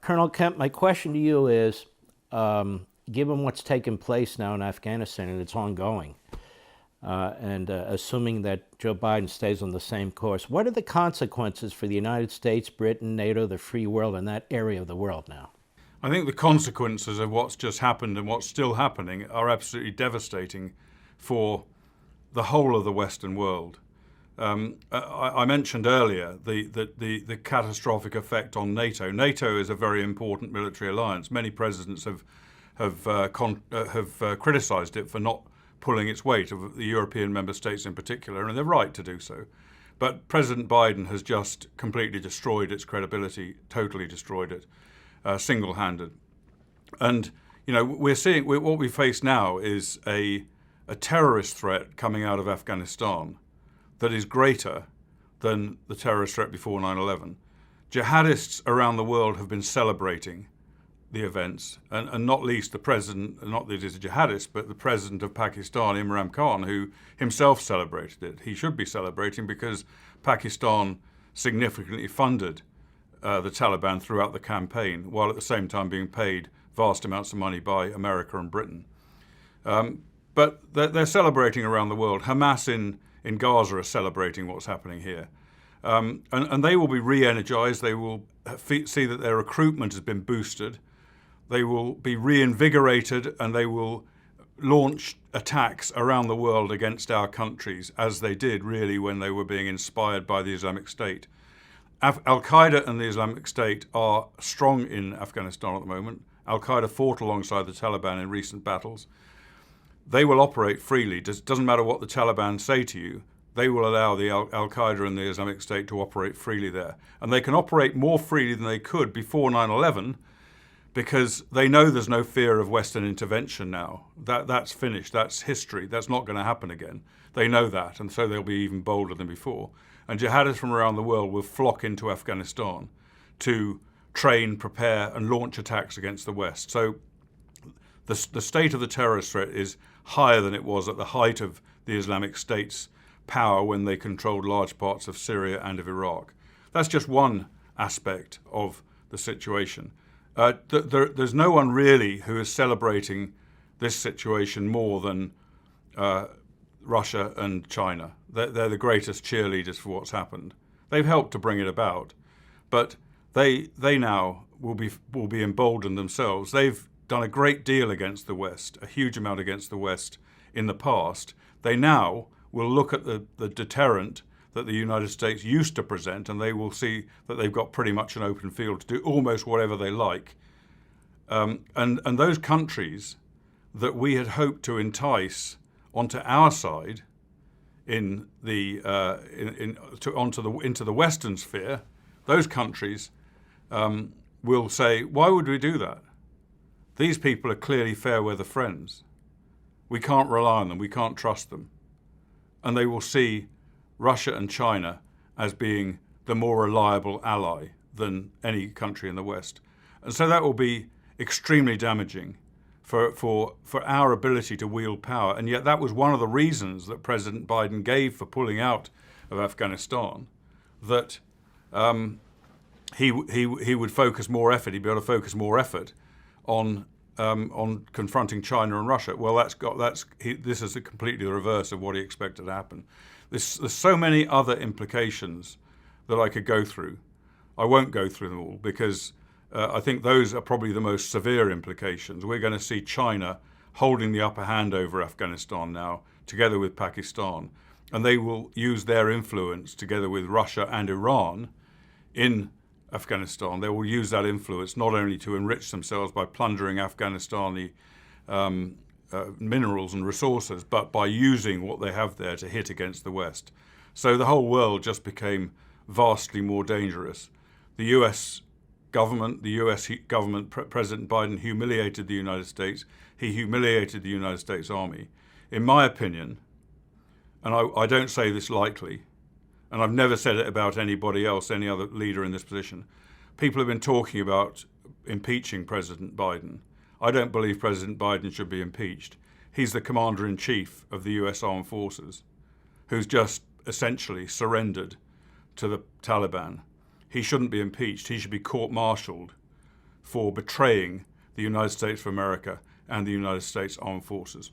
Colonel Kemp, my question to you is, given what's taken place now in Afghanistan and it's ongoing, and assuming that Joe Biden stays on the same course, what are the consequences for the United States, Britain, NATO, the free world, and that area of the world now? I think the consequences of what's just happened and what's still happening are absolutely devastating for the whole of the Western world. I mentioned earlier the catastrophic effect on NATO. NATO is a very important military alliance. Many presidents have criticised it for not pulling its weight, of the European member states in particular, and they're right to do so. But President Biden has just completely destroyed its credibility, totally destroyed it, single-handed. And we're seeing what we face now is a terrorist threat coming out of Afghanistan that is greater than the terrorist threat before 9/11. Jihadists around the world have been celebrating the events, and not least the president, not that he's a jihadist, but the president of Pakistan, Imran Khan, who himself celebrated it. He should be celebrating because Pakistan significantly funded the Taliban throughout the campaign, while at the same time being paid vast amounts of money by America and Britain. But they're celebrating around the world. Hamas in Gaza are celebrating what's happening here. And they will be re-energized. They will see that their recruitment has been boosted. They will be reinvigorated, and they will launch attacks around the world against our countries, as they did really when they were being inspired by the Islamic State. Al-Qaeda and the Islamic State are strong in Afghanistan at the moment. Al-Qaeda fought alongside the Taliban in recent battles. They will operate freely. It doesn't matter what the Taliban say to you. They will allow the Al-Qaeda and the Islamic State to operate freely there. And they can operate more freely than they could before 9/11 because they know there's no fear of Western intervention now. That's finished. That's history. That's not going to happen again. They know that, and so they'll be even bolder than before. And jihadists from around the world will flock into Afghanistan to train, prepare, and launch attacks against the West. So the state of the terrorist threat is higher than it was at the height of the Islamic State's power when they controlled large parts of Syria and of Iraq. That's just one aspect of the situation. There's no one really who is celebrating this situation more than Russia and China. They're the greatest cheerleaders for what's happened. They've helped to bring it about, but they now will be emboldened themselves. They've done a great deal against the West, a huge amount against the West in the past. They now will look at the deterrent that the United States used to present, and they will see that they've got pretty much an open field to do almost whatever they like. And those countries that we had hoped to entice onto our side into the Western sphere, those countries will say, why would we do that? These people are clearly fair weather friends. We can't rely on them. We can't trust them. And they will see Russia and China as being the more reliable ally than any country in the West. And so that will be extremely damaging for our ability to wield power. And yet that was one of the reasons that President Biden gave for pulling out of Afghanistan, that he would focus more effort, he'd be able to focus more effort on confronting China and Russia. Well, this is completely the reverse of what he expected to happen. There's so many other implications that I could go through. I won't go through them all because I think those are probably the most severe implications. We're going to see China holding the upper hand over Afghanistan now, together with Pakistan, and they will use their influence together with Russia and Iran in Afghanistan. They will use that influence not only to enrich themselves by plundering Afghanistani minerals and resources, but by using what they have there to hit against the West. So the whole world just became vastly more dangerous. The US government, President Biden humiliated the United States. He humiliated the United States Army. In my opinion, and I don't say this lightly, and I've never said it about anybody else, any other leader in this position, people have been talking about impeaching President Biden. I don't believe President Biden should be impeached. He's the commander-in-chief of the US Armed Forces, who's just essentially surrendered to the Taliban. He shouldn't be impeached. He should be court-martialed for betraying the United States of America and the United States Armed Forces.